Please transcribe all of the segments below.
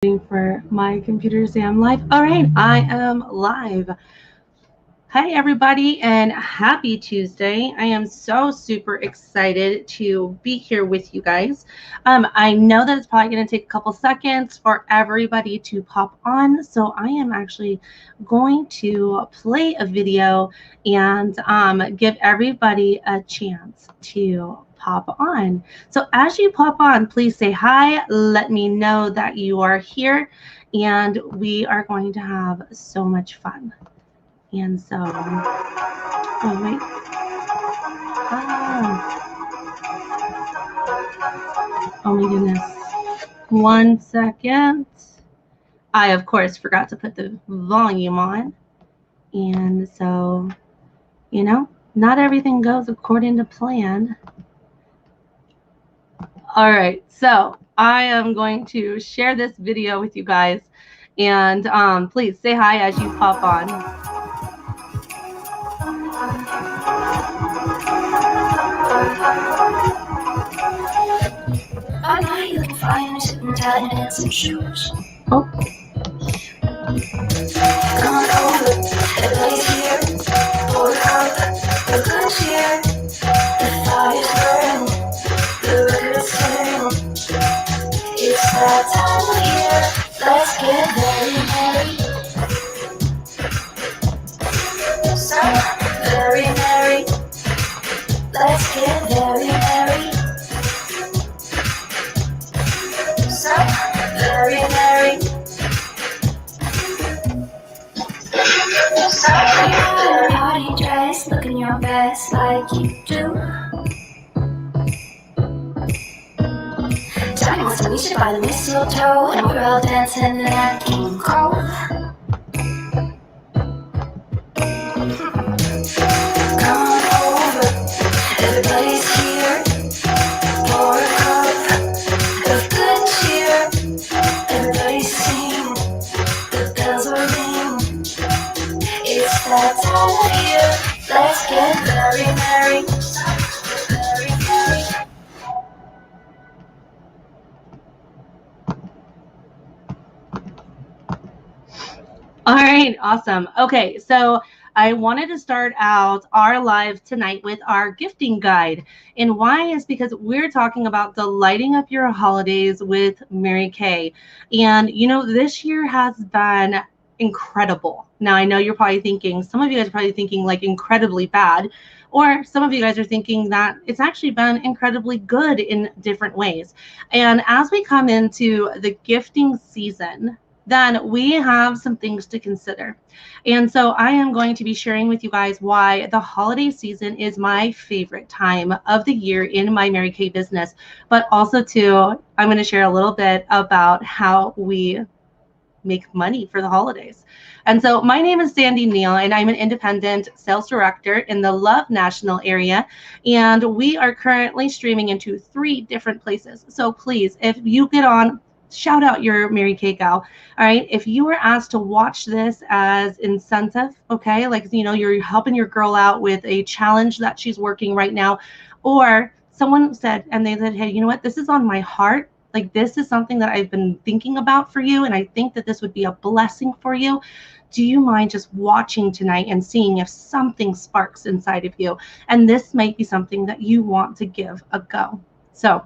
Waiting for my computer to say I'm live. All right, I am live. Hi, everybody, and happy Tuesday. I am so super excited to be here with you guys. I know that it's probably going to take a couple seconds for everybody to pop on, so I am actually going to play a video and give everybody a chance to pop on. So as you pop on, please say hi. Let me know that you are here, and we are going to have so much fun. And so, oh wait, oh my goodness, 1 second. I, of course, forgot to put the volume on. And so, not everything goes according to plan. All right, so I am going to share this video with you guys. And please say hi as you pop on. I know you can find sitting tight and some shoes. Oh. Come on over, everybody's here. Pour a cup of good cheer. The fire's burning, the record's turning. It's that time of year. Let's get very merry. So very merry. Let's get very merry. So very merry. So you party dress, looking your best like you do. Johnny wants to meet you by the mistletoe, and we're all dancing like King Cole. Come on over, everybody's here. Pour a cup of good cheer. Everybody sing, the bells will ring. It's that time of year. Let's get very merry. Very merry. All right, awesome. Okay, so I wanted to start out our live tonight with our gifting guide. And why is because we're talking about delighting up your holidays with Mary Kay. And, this year has been incredible. Now, I know you're probably thinking, some of you guys are probably thinking like incredibly bad, or some of you guys are thinking that it's actually been incredibly good in different ways. And as we come into the gifting season, then we have some things to consider. And so I am going to be sharing with you guys why the holiday season is my favorite time of the year in my Mary Kay business, but also too, I'm going to share a little bit about how we make money for the holidays. And so my name is Sandy Neal, and I'm an independent sales director in the Love National area. And we are currently streaming into 3 different places. So please, if you get on, shout out your Mary Kay gal. All right. If you were asked to watch this as incentive, okay, like, you're helping your girl out with a challenge that she's working right now, or someone said, and they said, hey, you know what, this is on my heart. Like, this is something that I've been thinking about for you, and I think that this would be a blessing for you. Do you mind just watching tonight and seeing if something sparks inside of you? And this might be something that you want to give a go. So,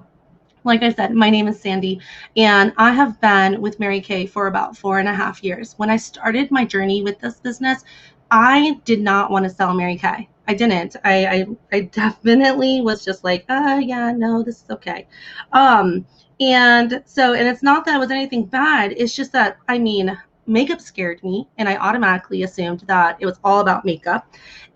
like I said, my name is Sandy, and I have been with Mary Kay for about 4.5 years. When I started my journey with this business, I did not want to sell Mary Kay. I didn't. I definitely was just like, yeah, no, this is okay. And it's not that it was anything bad. It's just that, makeup scared me, and I automatically assumed that it was all about makeup.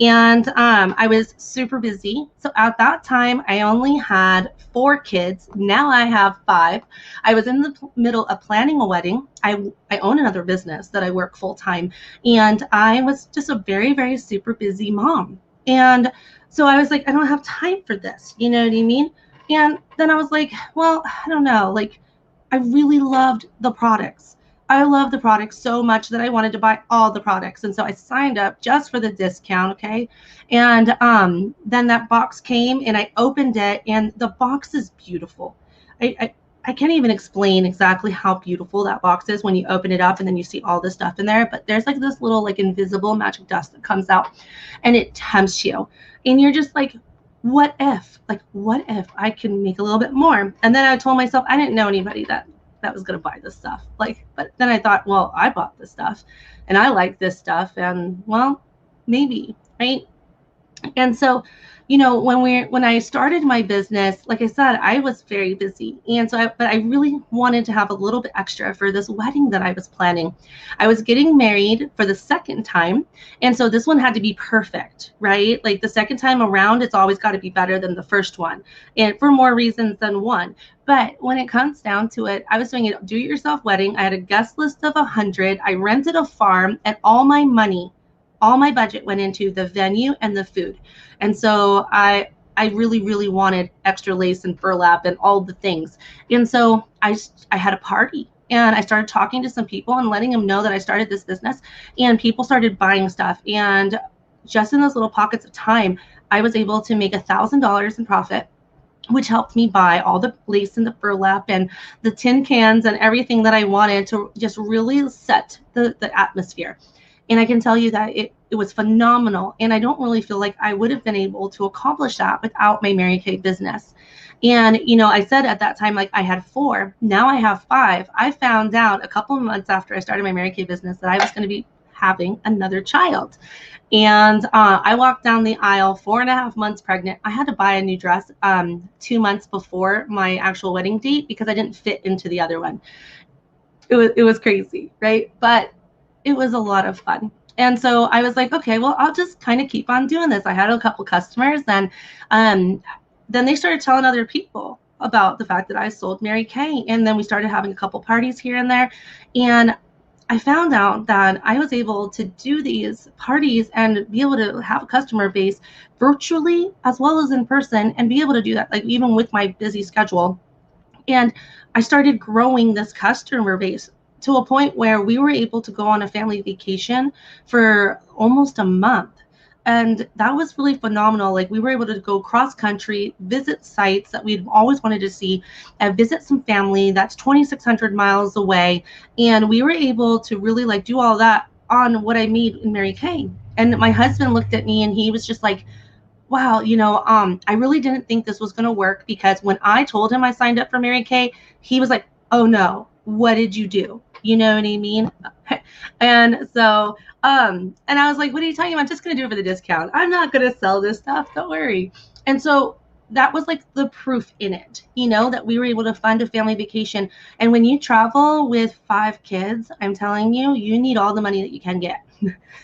And I was super busy. So at that time, I only had 4 kids. Now I have 5. I was in the middle of planning a wedding. I own another business that I work full time. And I was just a very, very super busy mom. And so I was like, I don't have time for this. You know what I mean? And then I was like, well, I don't know. Like, I really loved the products. I love the products so much that I wanted to buy all the products. And so I signed up just for the discount, okay? And then that box came, and I opened it, and the box is beautiful. I I can't even explain exactly how beautiful that box is when you open it up and then you see all this stuff in there. But there's like this little like invisible magic dust that comes out and it tempts you. And you're just like, what if I can make a little bit more? And then I told myself, I didn't know anybody that was going to buy this stuff. Like, but then I thought, well, I bought this stuff and I like this stuff. And well, maybe, right? And so, you know, when I started my business, like I said, I was very busy. And so but I really wanted to have a little bit extra for this wedding that I was planning. I was getting married for the second time. And so this one had to be perfect, right? Like the second time around, it's always got to be better than the first one, and for more reasons than one. But when it comes down to it, I was doing a do-it-yourself wedding. I had a guest list of 100. I rented a farm, and all my budget went into the venue and the food. And so I really, really wanted extra lace and burlap and all the things. And so I had a party and I started talking to some people and letting them know that I started this business, and people started buying stuff. And just in those little pockets of time, I was able to make $1,000 in profit, which helped me buy all the lace and the burlap and the tin cans and everything that I wanted to just really set the atmosphere. And I can tell you that it was phenomenal. And I don't really feel like I would have been able to accomplish that without my Mary Kay business. And, you know, I said at that time, like I had 4, now I have 5. I found out a couple of months after I started my Mary Kay business that I was going to be having another child. And I walked down the aisle 4.5 months pregnant. I had to buy a new dress 2 months before my actual wedding date because I didn't fit into the other one. It was crazy, right? But it was a lot of fun. And so I was like, okay, well, I'll just kind of keep on doing this. I had a couple customers, and then they started telling other people about the fact that I sold Mary Kay. And then we started having a couple parties here and there. And I found out that I was able to do these parties and be able to have a customer base virtually as well as in person, and be able to do that, like even with my busy schedule. And I started growing this customer base to a point where we were able to go on a family vacation for almost a month. And that was really phenomenal. Like we were able to go cross country, visit sites that we'd always wanted to see, and visit some family that's 2,600 miles away. And we were able to really like do all that on what I made in Mary Kay. And my husband looked at me and he was just like, wow, you know, I really didn't think this was going to work, because when I told him I signed up for Mary Kay, he was like, oh no, what did you do? You know what I mean? And so, and I was like, what are you talking about? I'm just going to do it for the discount. I'm not going to sell this stuff. Don't worry. And so that was like the proof in it, you know, that we were able to fund a family vacation. And when you travel with 5 kids, I'm telling you, you need all the money that you can get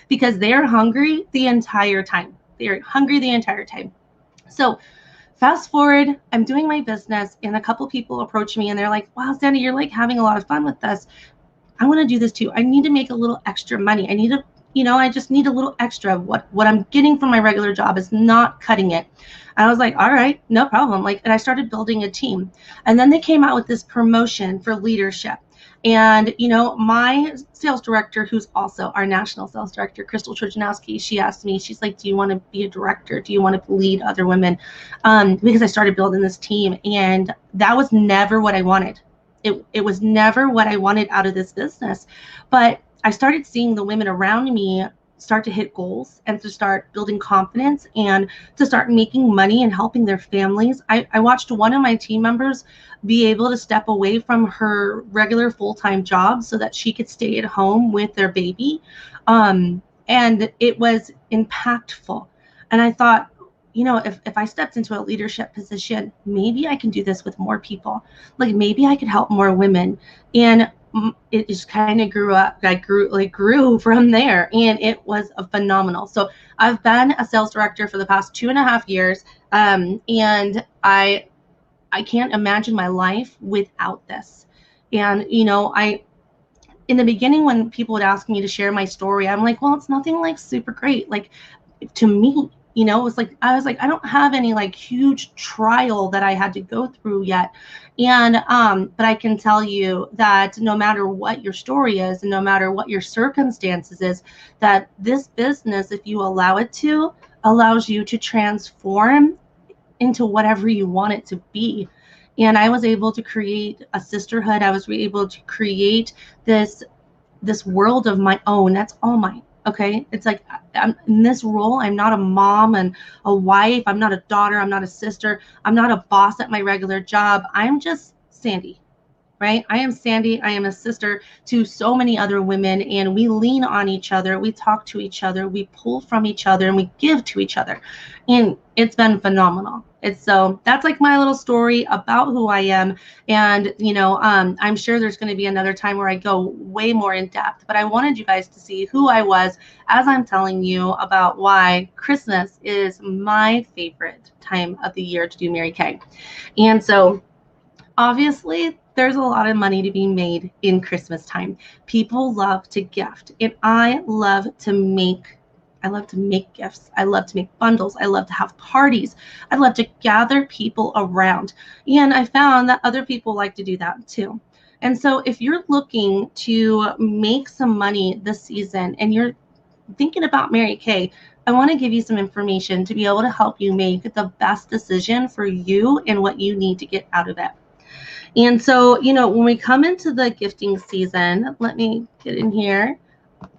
because they're hungry the entire time. They're hungry the entire time. So fast forward, I'm doing my business, and a couple people approach me and they're like, wow, Sandy, you're like having a lot of fun with this. I want to do this too. I need to make a little extra money. I need to, you know, I just need a little extra. What I'm getting from my regular job is not cutting it. And I was like, all right, no problem. Like, and I started building a team. And then they came out with this promotion for leadership. And, you know, my sales director, who's also our national sales director, Crystal Trojanowski, she asked me, she's like, do you want to be a director? Do you want to lead other women? Because I started building this team, and that was never what I wanted. It was never what I wanted out of this business. But I started seeing the women around me start to hit goals and to start building confidence and to start making money and helping their families. I watched one of my team members be able to step away from her regular full-time job so that she could stay at home with their baby. And it was impactful. And I thought, you know, if I stepped into a leadership position, maybe I can do this with more people. Like maybe I could help more women. And it just kind of grew up. I grew from there, and it was a phenomenal. So I've been a sales director for the past 2.5 years, and I can't imagine my life without this. And you know, in the beginning, when people would ask me to share my story, I'm like, well, it's nothing like super great. Like to me, you know, it was like, I was like, I don't have any like huge trial that I had to go through yet. And, but I can tell you that no matter what your story is, and no matter what your circumstances is, that this business, if you allow it to, allows you to transform into whatever you want it to be. And I was able to create a sisterhood. I was able to create this world of my own. That's all mine. Okay. It's like I'm in this role. I'm not a mom and a wife. I'm not a daughter. I'm not a sister. I'm not a boss at my regular job. I'm just Sandy, right? I am Sandy. I am a sister to so many other women, and we lean on each other. We talk to each other. We pull from each other, and we give to each other. And it's been phenomenal. So that's like my little story about who I am. And, I'm sure there's going to be another time where I go way more in depth, but I wanted you guys to see who I was as I'm telling you about why Christmas is my favorite time of the year to do Mary Kay. And so, obviously, there's a lot of money to be made in Christmas time. People love to gift, and I love to make gifts. I love to make bundles. I love to have parties. I love to gather people around. And I found that other people like to do that too. And so if you're looking to make some money this season and you're thinking about Mary Kay, I want to give you some information to be able to help you make the best decision for you and what you need to get out of it. And so, when we come into the gifting season, let me get in here.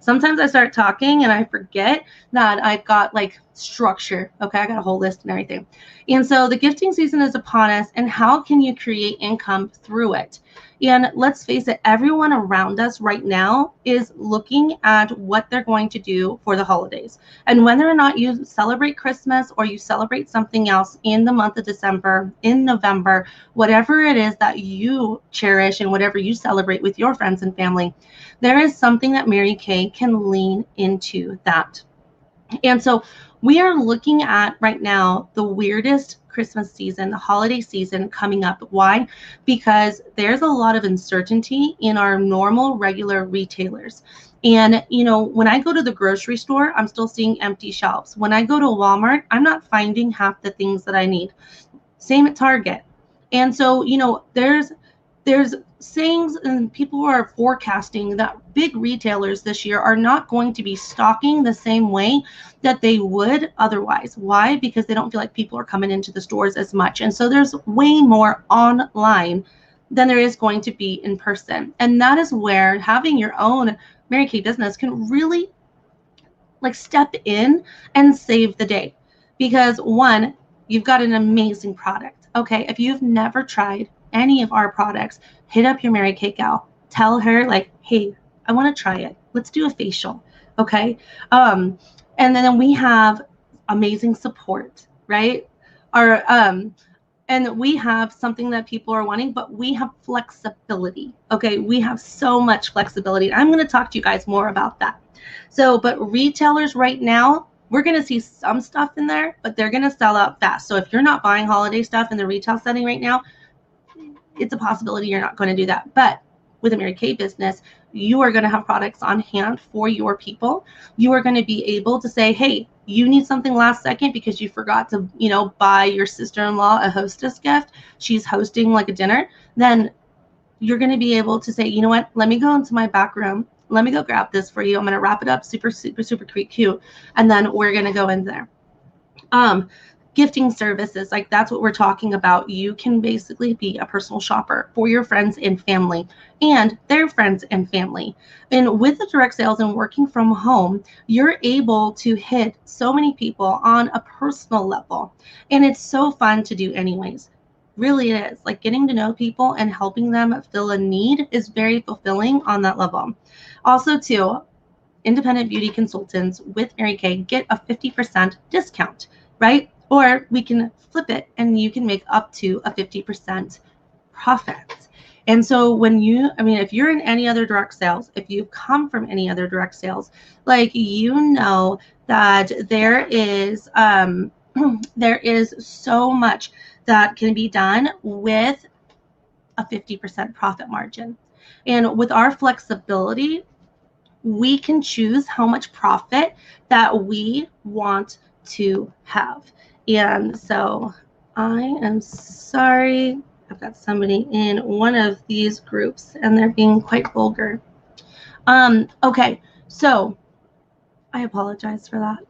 Sometimes I start talking and I forget that I've got like structure. Okay, I got a whole list and everything. And so the gifting season is upon us, and how can you create income through it? And let's face it, everyone around us right now is looking at what they're going to do for the holidays. And whether or not you celebrate Christmas or you celebrate something else in the month of December, in November, whatever it is that you cherish and whatever you celebrate with your friends and family, there is something that Mary Kay can lean into that. And so we are looking at right now the weirdest Christmas season, the holiday season coming up. Why? Because there's a lot of uncertainty in our normal, regular retailers. And, when I go to the grocery store, I'm still seeing empty shelves. When I go to Walmart, I'm not finding half the things that I need. Same at Target. And so, there's sayings, and people are forecasting that big retailers this year are not going to be stocking the same way that they would otherwise. Why? Because they don't feel like people are coming into the stores as much. And so there's way more online than there is going to be in person. And that is where having your own Mary Kay business can really step in and save the day. Because one, you've got an amazing product. Okay, if you've never tried any of our products, hit up your Mary Kay gal. Tell her hey, I want to try it. Let's do a facial. Okay. And then we have amazing support, right? And we have something that people are wanting, but we have flexibility. Okay. We have so much flexibility. I'm going to talk to you guys more about that. So, but retailers right now, we're going to see some stuff in there, but they're going to sell out fast. So if you're not buying holiday stuff in the retail setting right now, it's a possibility you're not going to do that. But with a Mary Kay business, you are going to have products on hand for your people. You are going to be able to say, hey, you need something last second because you forgot to, buy your sister-in-law a hostess gift. She's hosting like a dinner. Then you're going to be able to say, you know what, let me go into my back room. Let me go grab this for you. I'm going to wrap it up super, super, super cute. And then we're going to go in there. Gifting services, that's what we're talking about. You can basically be a personal shopper for your friends and family and their friends and family. And with the direct sales and working from home, you're able to hit so many people on a personal level. And it's so fun to do anyways. Really it is. Getting to know people and helping them fill a need is very fulfilling on that level. Also too, independent beauty consultants with Mary Kay get a 50% discount, right? Or we can flip it and you can make up to a 50% profit. And so if you're in any other direct sales, if you come from any other direct sales, that there is so much that can be done with a 50% profit margin. And with our flexibility, we can choose how much profit that we want to have. And so I am sorry, I've got somebody in one of these groups and they're being quite vulgar. Okay, so I apologize for that.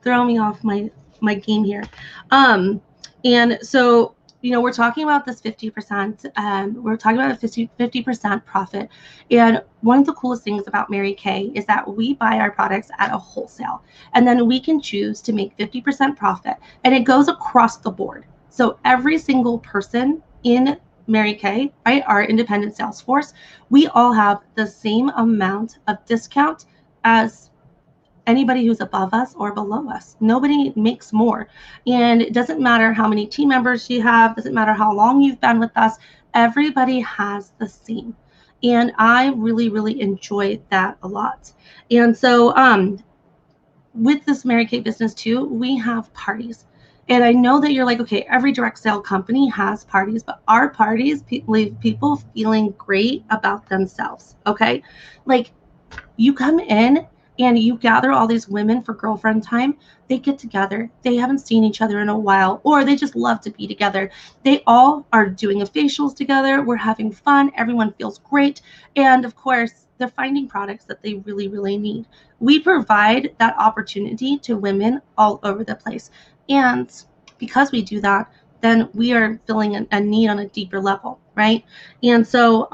Throw me off my game here. And so, we're talking about this 50%, we're talking about a 50% profit. And one of the coolest things about Mary Kay is that we buy our products at a wholesale, and then we can choose to make 50% profit, and it goes across the board. So every single person in Mary Kay, right, our independent sales force, we all have the same amount of discount as anybody who's above us or below us. Nobody makes more. And it doesn't matter how many team members you have, doesn't matter how long you've been with us, everybody has the same. And I really, really enjoy that a lot. And so with this Mary Kay business too, we have parties. And I know that you're like, okay, every direct sale company has parties, but our parties leave people feeling great about themselves, okay? Like, you come in and you gather all these women for girlfriend time. They get together. They haven't seen each other in a while, or they just love to be together. They all are doing facials together. We're having fun. Everyone feels great. And of course, they're finding products that they really, really need. We provide that opportunity to women all over the place. And because we do that, then we are filling a need on a deeper level, right? And so,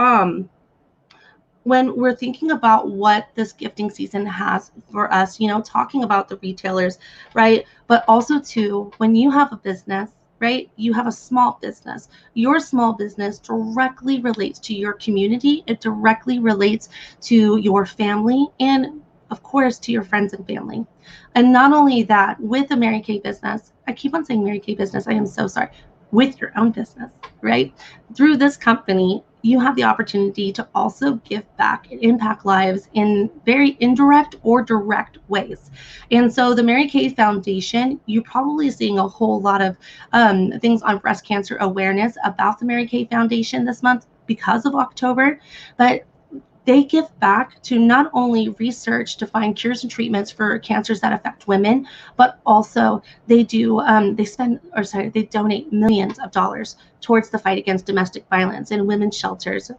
when we're thinking about what this gifting season has for us, talking about the retailers, right? But also too, when you have a business, right? You have a small business. Your small business directly relates to your community. It directly relates to your family and, of course, to your friends and family. And not only that, with a Mary Kay business, I keep on saying Mary Kay business, I am so sorry, with your own business, right? Through this company, you have the opportunity to also give back and impact lives in very indirect or direct ways. And so the Mary Kay Foundation, you're probably seeing a whole lot of things on breast cancer awareness about the Mary Kay Foundation this month because of October, but they give back to not only research to find cures and treatments for cancers that affect women, but also they donate millions of dollars towards the fight against domestic violence in women's shelters,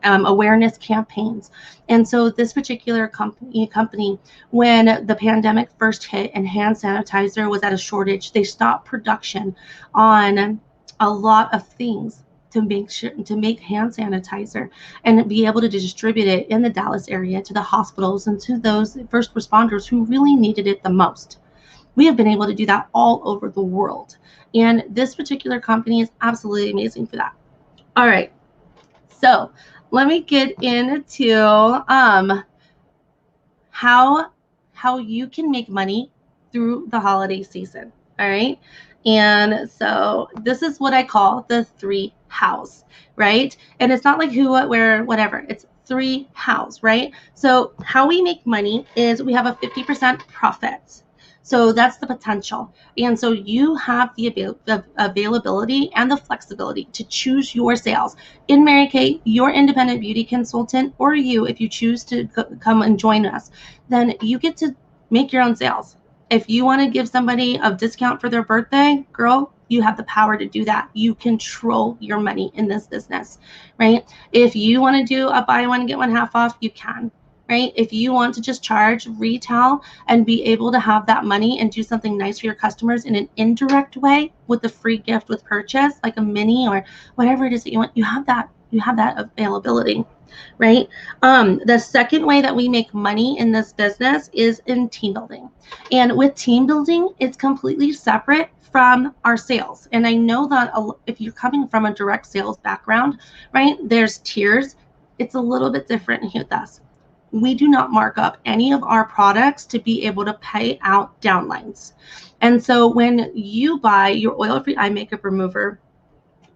awareness campaigns. And so this particular company, when the pandemic first hit and hand sanitizer was at a shortage, they stopped production on a lot of things to make hand sanitizer and be able to distribute it in the Dallas area to the hospitals and to those first responders who really needed it the most. We have been able to do that all over the world. And this particular company is absolutely amazing for that. All right. So let me get into how you can make money through the holiday season. All right. And so this is what I call the 3 hows, right? And it's not like who, what, where, whatever. It's 3 hows, right? So how we make money is we have a 50% profit. So that's the potential. And so you have the availability and the flexibility to choose your sales. In Mary Kay, your independent beauty consultant, or you, if you choose to come and join us, then you get to make your own sales. If you want to give somebody a discount for their birthday, girl, you have the power to do that. You control your money in this business, right? If you want to do a buy one, get one half off, you can, right? If you want to just charge retail and be able to have that money and do something nice for your customers in an indirect way with a free gift with purchase, like a mini or whatever it is that you want, you have that availability, right? The second way that we make money in this business is in team building. And with team building, it's completely separate from our sales. And I know that if you're coming from a direct sales background, right, there's tiers. It's a little bit different with us. We do not mark up any of our products to be able to pay out downlines. And so when you buy your oil-free eye makeup remover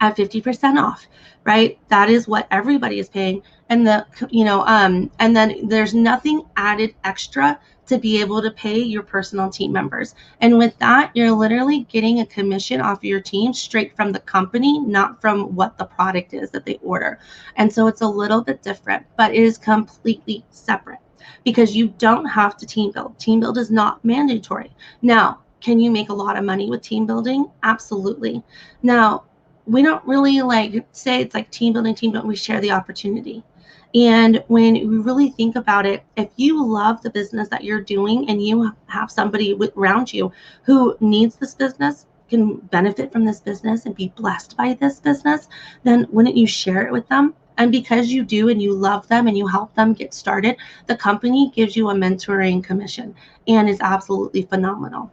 at 50% off, right? That is what everybody is paying. And and then there's nothing added extra to be able to pay your personal team members. And with that, you're literally getting a commission off of your team straight from the company, not from what the product is that they order. And so it's a little bit different, but it is completely separate because you don't have to team build. Team build is not mandatory. Now, can you make a lot of money with team building? Absolutely. Now, we don't really say it's like team building, we share the opportunity. And when we really think about it, if you love the business that you're doing and you have somebody around you who needs this business, can benefit from this business and be blessed by this business, then wouldn't you share it with them? And because you do and you love them and you help them get started, the company gives you a mentoring commission and is absolutely phenomenal.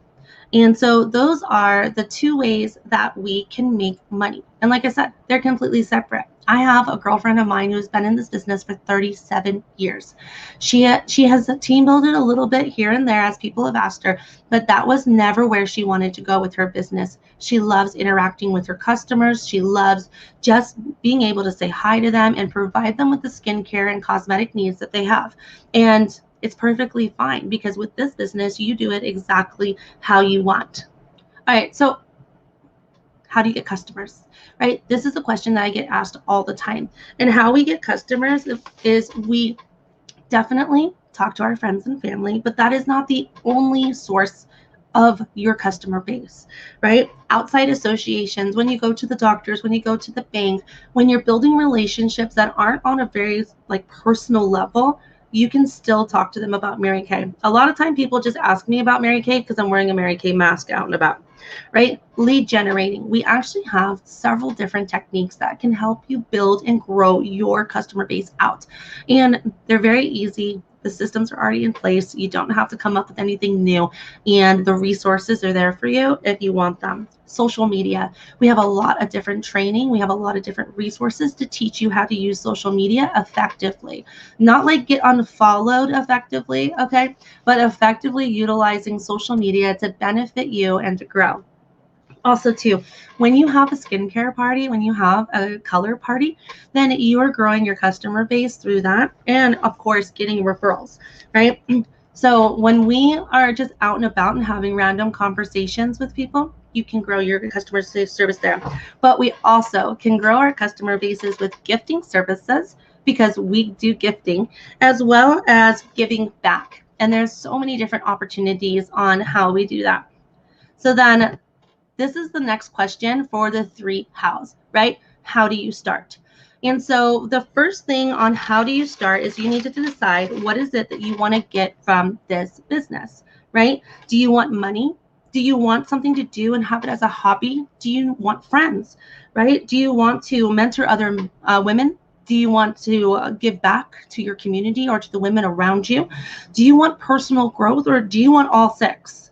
And so those are the two ways that we can make money. And like I said, they're completely separate. I have a girlfriend of mine who's been in this business for 37 years. She has team builded a little bit here and there as people have asked her, but that was never where she wanted to go with her business. She loves interacting with her customers. She loves just being able to say hi to them and provide them with the skincare and cosmetic needs that they have. And it's perfectly fine because with this business, you do it exactly how you want. All right, so how do you get customers, right? This is a question that I get asked all the time. And how we get customers is we definitely talk to our friends and family, but that is not the only source of your customer base, right? Outside associations, when you go to the doctors, when you go to the bank, when you're building relationships that aren't on a very personal level, you can still talk to them about Mary Kay. A lot of time people just ask me about Mary Kay because I'm wearing a Mary Kay mask out and about, right? Lead generating. We actually have several different techniques that can help you build and grow your customer base out. And they're very easy. The systems are already in place. You don't have to come up with anything new. And the resources are there for you if you want them. Social media. We have a lot of different training. We have a lot of different resources to teach you how to use social media effectively. Not like get unfollowed effectively, okay? But effectively utilizing social media to benefit you and to grow. Also, too, when you have a skincare party, when you have a color party, then you are growing your customer base through that. And of course, getting referrals, right? So when we are just out and about and having random conversations with people, you can grow your customer service there. But we also can grow our customer bases with gifting services because we do gifting as well as giving back. And there's so many different opportunities on how we do that. So then this is the next question for the 3 hows, right? How do you start? And so the first thing on how do you start is you need to decide what is it that you want to get from this business, right? Do you want money? Do you want something to do and have it as a hobby? Do you want friends, right? Do you want to mentor other women? Do you want to give back to your community or to the women around you? Do you want personal growth or do you want all 6?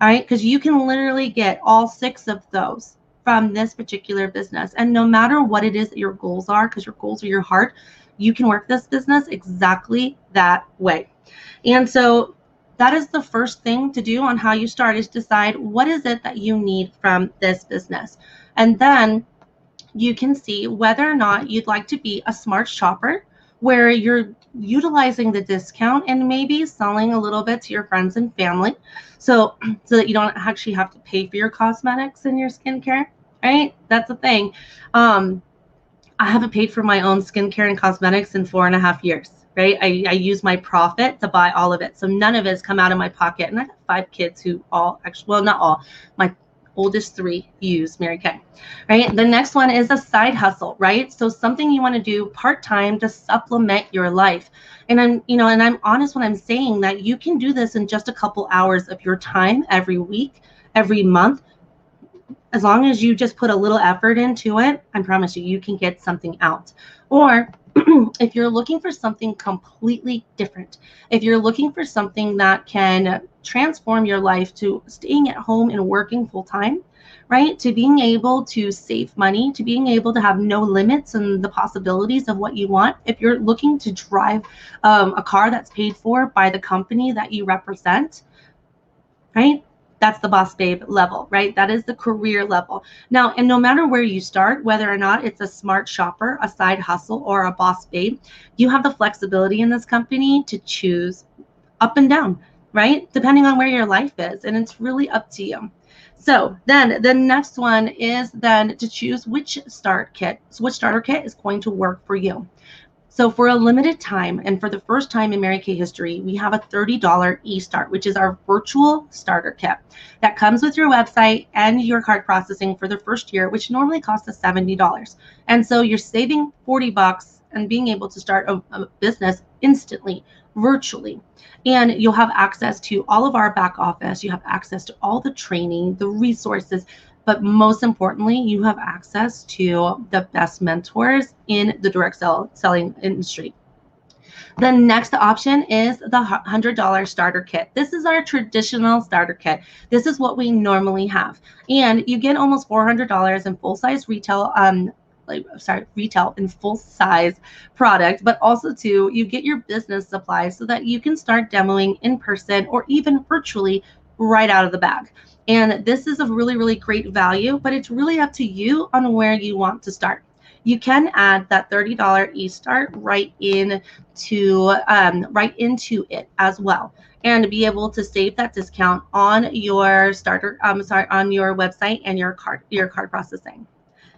All right, because you can literally get all 6 of those from this particular business. And no matter what it is that your goals are, because your goals are your heart, you can work this business exactly that way. And so that is the first thing to do on how you start is decide what is it that you need from this business. And then you can see whether or not you'd like to be a smart shopper where you're utilizing the discount and maybe selling a little bit to your friends and family so that you don't actually have to pay for your cosmetics and your skincare, right? That's the thing. I haven't paid for my own skincare and cosmetics in 4.5 years, right? I use my profit to buy all of it. So none of it has come out of my pocket. And I got 5 kids who all actually, well, not all, my oldest 3 use Mary Kay, right? The next one is a side hustle, right? So something you want to do part-time to supplement your life. And I'm honest when I'm saying that you can do this in just a couple hours of your time every week, every month. As long as you just put a little effort into it, I promise you can get something out. Or if you're looking for something completely different, if you're looking for something that can transform your life to staying at home and working full time, right? To being able to save money, to being able to have no limits and the possibilities of what you want. If you're looking to drive a car that's paid for by the company that you represent, right? That's the boss babe level, right? That is the career level. Now, and no matter where you start, whether or not it's a smart shopper, a side hustle, or a boss babe, you have the flexibility in this company to choose up and down, right? Depending on where your life is. And it's really up to you. So then the next one is then to choose which starter kit. So which starter kit is going to work for you. So for a limited time, and for the first time in Mary Kay history, we have a $30 e-start, which is our virtual starter kit that comes with your website and your card processing for the first year, which normally costs us $70. And so you're saving $40 and being able to start a business instantly, virtually. And you'll have access to all of our back office. You have access to all the training, the resources, but most importantly, you have access to the best mentors in the direct selling industry. The next option is the $100 starter kit. This is our traditional starter kit. This is what we normally have. And you get almost $400 in full-size retail, retail and full-size product, but also too, you get your business supplies so that you can start demoing in person or even virtually right out of the bag. And this is a really, really great value, but it's really up to you on where you want to start. You can add that $30 eStart right into it as well, and be able to save that discount on your on your website and your card processing.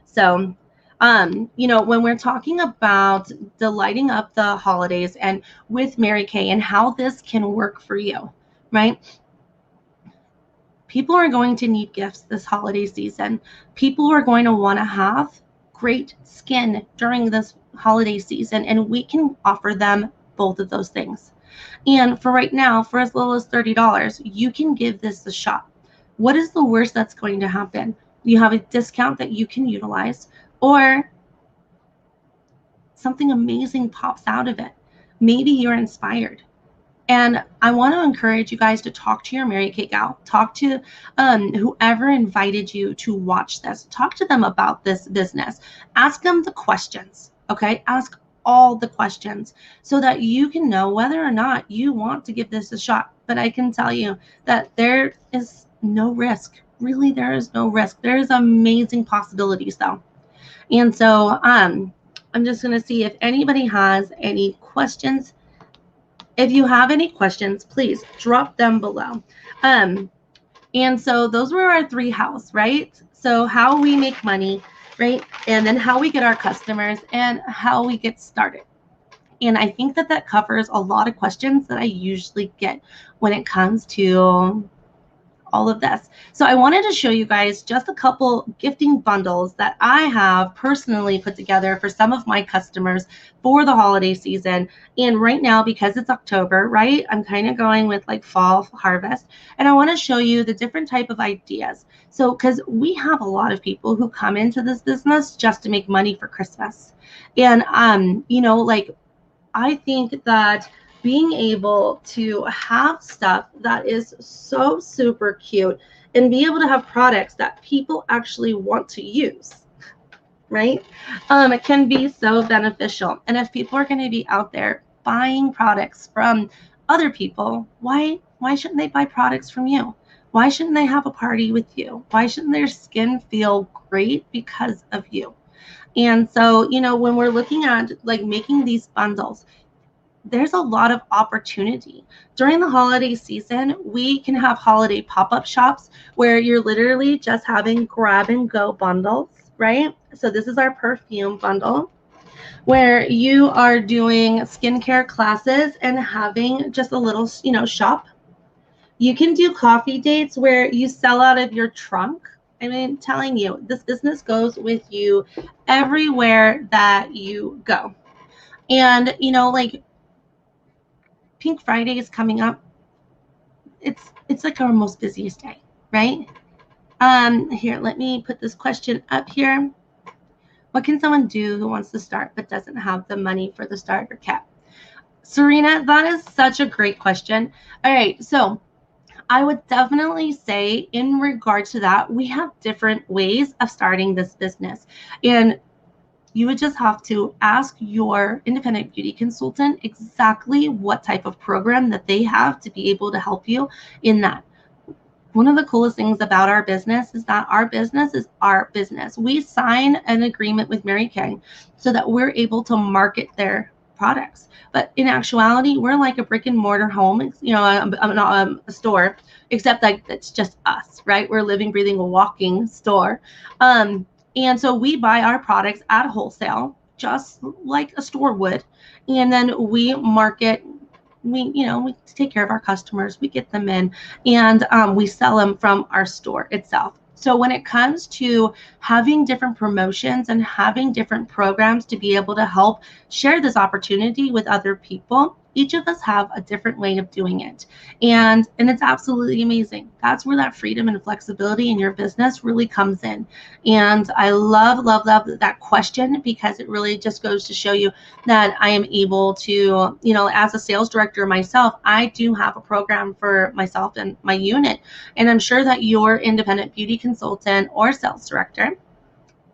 So, when we're talking about delighting up the holidays and with Mary Kay and how this can work for you, right? People are going to need gifts this holiday season. People are going to want to have great skin during this holiday season, and we can offer them both of those things. And for right now, for as little as $30, you can give this a shot. What is the worst that's going to happen? You have a discount that you can utilize, or something amazing pops out of it. Maybe you're inspired. And I want to encourage you guys to talk to your Mary Kay gal, talk to whoever invited you to watch this, talk to them about this business, ask them the questions, okay? Ask all the questions so that you can know whether or not you want to give this a shot. But I can tell you that there is no risk. Really, there is no risk. There's amazing possibilities though. And so I'm just going to see if anybody has any questions. If you have any questions, please drop them below. And so those were our 3 hows, right? So how we make money, right? And then how we get our customers and how we get started. And I think that covers a lot of questions that I usually get when it comes to all of this. So I wanted to show you guys just a couple gifting bundles that I have personally put together for some of my customers for the holiday season. And right now, because it's October, right, I'm kind of going with like fall harvest, and I want to show you the different type of ideas. So because we have a lot of people who come into this business just to make money for Christmas. And I think that being able to have stuff that is so super cute and be able to have products that people actually want to use, right? It can be so beneficial. And if people are going to be out there buying products from other people, why shouldn't they buy products from you? Why shouldn't they have a party with you? Why shouldn't their skin feel great because of you? And so, when we're looking at like making these bundles, there's a lot of opportunity. During the holiday season, we can have holiday pop-up shops where you're literally just having grab and go bundles, right? So this is our perfume bundle where you are doing skincare classes and having just a little, shop. You can do coffee dates where you sell out of your trunk. I mean, telling you, this business goes with you everywhere that you go. And, Pink Friday is coming up. It's like our most busiest day, right? Here, let me put this question up here. What can someone do who wants to start but doesn't have the money for the starter kit? Serena, that is such a great question. All right, so I would definitely say in regards to that, we have different ways of starting this business. And you would just have to ask your independent beauty consultant exactly what type of program that they have to be able to help you in that. One of the coolest things about our business is that our business is our business. We sign an agreement with Mary Kay so that we're able to market their products. But in actuality, we're like a brick and mortar home, a store, except that it's just us, right? We're a living, breathing, walking store. And so we buy our products at wholesale, just like a store would. And then we market, we take care of our customers, we get them in, and we sell them from our store itself. So when it comes to having different promotions and having different programs to be able to help share this opportunity with other people, Each of us have a different way of doing it. And it's absolutely amazing. That's where that freedom and flexibility in your business really comes in. And I love that question, because it really just goes to show you that I am able to, as a sales director myself, I do have a program for myself and my unit. And I'm sure that your independent beauty consultant or sales director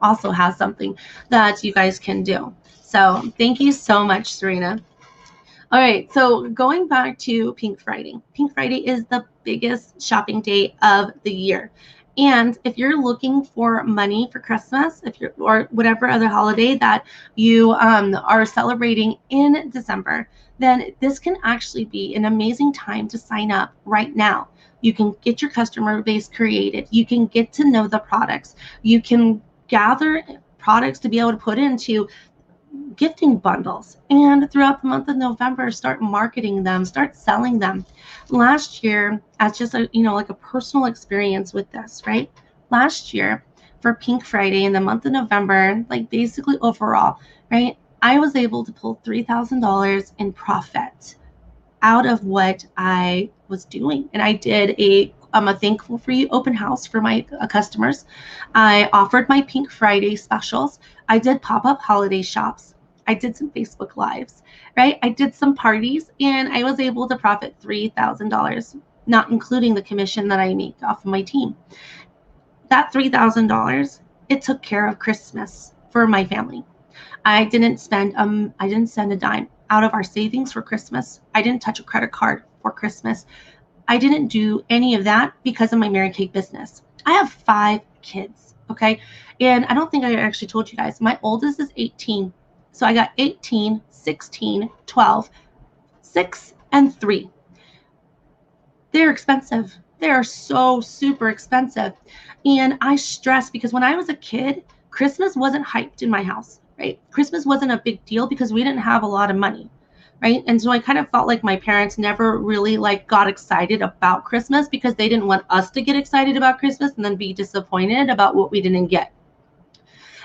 also has something that you guys can do. So thank you so much, Serena. All right, so going back to Pink Friday. Pink Friday is the biggest shopping day of the year. And if you're looking for money for Christmas, or whatever other holiday that you are celebrating in December, then this can actually be an amazing time to sign up right now. You can get your customer base created. You can get to know the products. You can gather products to be able to put into gifting bundles, and throughout the month of November start marketing them, start selling them. Last year, as just like a personal experience with this, right? Last year for Pink Friday in the month of November, like basically overall, right, I was able to pull $3,000 in profit out of what I was doing. And I did a Thankful for You open house for my customers. I offered my Pink Friday specials. I did pop-up holiday shops. I did some Facebook Lives, right? I did some parties, and I was able to profit $3,000, not including the commission that I make off of my team. That $3,000, it took care of Christmas for my family. I didn't send a dime out of our savings for Christmas. I didn't touch a credit card for Christmas. I didn't do any of that because of my Mary Kay business. I have 5 kids, okay? And I don't think I actually told you guys, my oldest is 18. So I got 18, 16, 12, 6, and 3. They're expensive. They are so super expensive. And I stress, because when I was a kid, Christmas wasn't hyped in my house, right? Christmas wasn't a big deal because we didn't have a lot of money, right? And so I kind of felt like my parents never really got excited about Christmas, because they didn't want us to get excited about Christmas and then be disappointed about what we didn't get.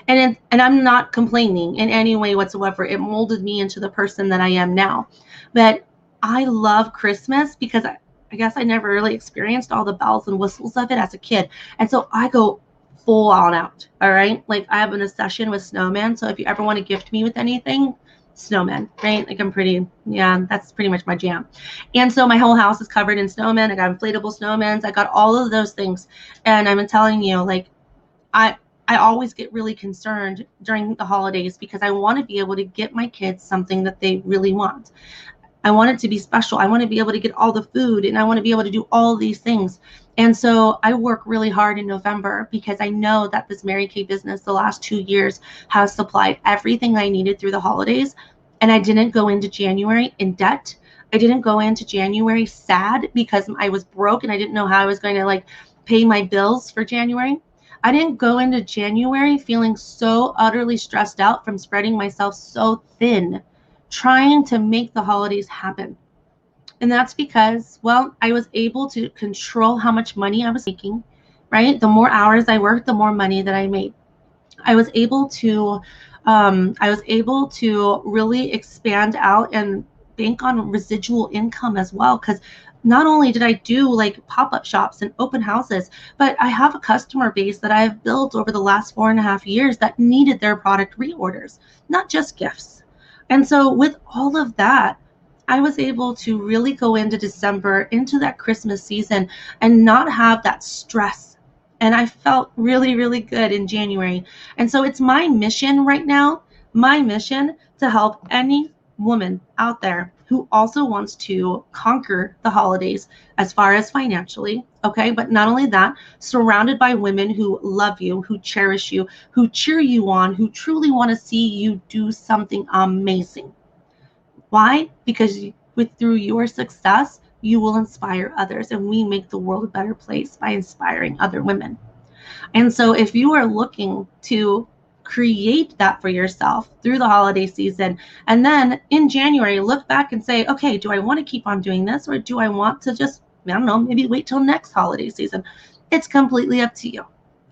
And I'm not complaining in any way whatsoever. It molded me into the person that I am now. But I love Christmas because I guess I never really experienced all the bells and whistles of it as a kid. And so I go full on out, all right? Like, I have an obsession with snowmen. So if you ever want to gift me with anything, snowmen, right? Like, that's pretty much my jam. And so my whole house is covered in snowmen. I got inflatable snowmen. I got all of those things. And I'm telling you, like, I always get really concerned during the holidays because I want to be able to get my kids something that they really want. I want it to be special. I want to be able to get all the food, and I want to be able to do all these things. And so I work really hard in November because I know that this Mary Kay business the last 2 years has supplied everything I needed through the holidays. And I didn't go into January in debt. I didn't go into January sad because I was broke and I didn't know how I was going to pay my bills for January. I didn't go into January feeling so utterly stressed out from spreading myself so thin, trying to make the holidays happen. And that's because, I was able to control how much money I was making, right? The more hours I worked, the more money that I made. I was able to really expand out and bank on residual income as well, because not only did I do pop-up shops and open houses, but I have a customer base that I've built over the last 4.5 years that needed their product reorders, not just gifts. And so with all of that, I was able to really go into December, into that Christmas season, and not have that stress. And I felt really, really good in January. And so it's my mission right now, to help any woman out there who also wants to conquer the holidays as far as financially, okay? But not only that, surrounded by women who love you, who cherish you, who cheer you on, who truly want to see you do something amazing. Why? Because through your success, you will inspire others, and we make the world a better place by inspiring other women. And so if you are looking to create that for yourself through the holiday season, and then in January look back and say, okay, do I want to keep on doing this, or do I want to just, maybe wait till next holiday season? It's completely up to you.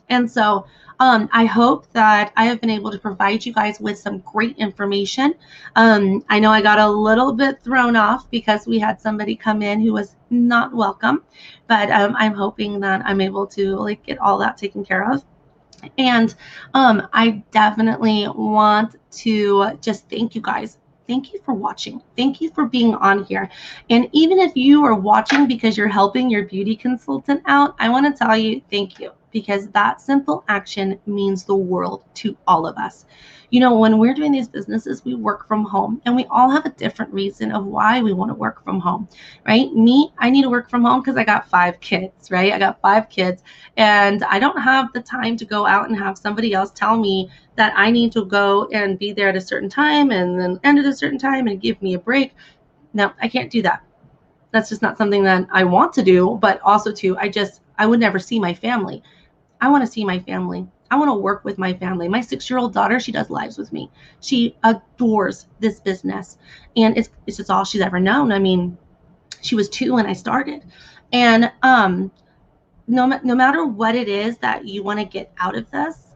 And so I hope that I have been able to provide you guys with some great information. I know I got a little bit thrown off because we had somebody come in who was not welcome, but I'm hoping that I'm able to like get all that taken care of. And I definitely want to just thank you guys. Thank you for watching. Thank you for being on here. And even if you are watching because you're helping your beauty consultant out, I want to tell you thank you, because that simple action means the world to all of us. You know, when we're doing these businesses, we work from home, and we all have a different reason of why we want to work from home, right? Me, I need to work from home because I got 5 kids, right? I got 5 kids, and I don't have the time to go out and have somebody else tell me that I need to go and be there at a certain time and then end at a certain time and give me a break. No, I can't do that. That's just not something that I want to do, but also too, I would never see my family. I want to see my family. I want to work with my family. My 6-year-old daughter, she does lives with me. She adores this business, and it's just all she's ever known. I mean, she was 2 when I started, and no matter what it is that you want to get out of this,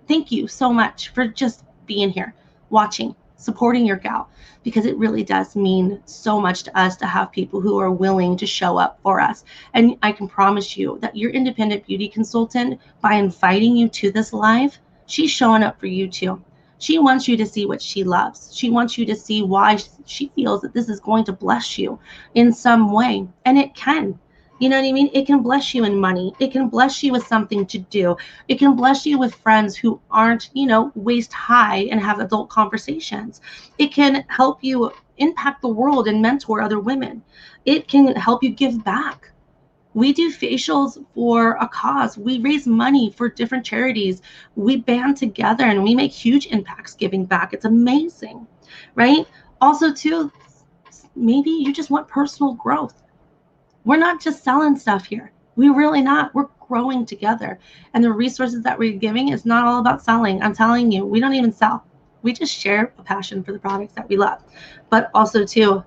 thank you so much for just being here, watching, supporting your gal, because it really does mean so much to us to have people who are willing to show up for us. And I can promise you that your independent beauty consultant, by inviting you to this live, she's showing up for you too. She wants you to see what she loves. She wants you to see why she feels that this is going to bless you in some way. And it can. You know what I mean? It can bless you in money. It can bless you with something to do. It can bless you with friends who aren't, waist high and have adult conversations. It can help you impact the world and mentor other women. It can help you give back. We do facials for a cause. We raise money for different charities. We band together and we make huge impacts giving back. It's amazing, right? Also, too, maybe you just want personal growth. We're not just selling stuff here. We're really not. We're growing together. And the resources that we're giving is not all about selling. I'm telling you, we don't even sell. We just share a passion for the products that we love. But also, too,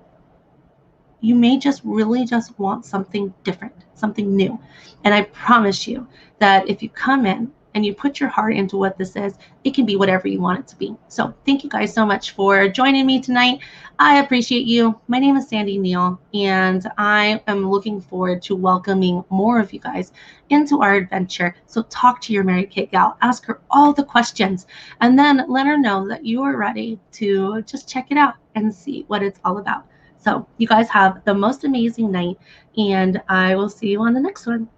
you may just really just want something different, something new. And I promise you that if you come in and you put your heart into what this is, it can be whatever you want it to be. So thank you guys so much for joining me tonight. I appreciate you. My name is Sandy Neal, and I am looking forward to welcoming more of you guys into our adventure. So talk to your Mary Kate gal, ask her all the questions, and then let her know that you are ready to just check it out and see what it's all about. So you guys have the most amazing night, and I will see you on the next one.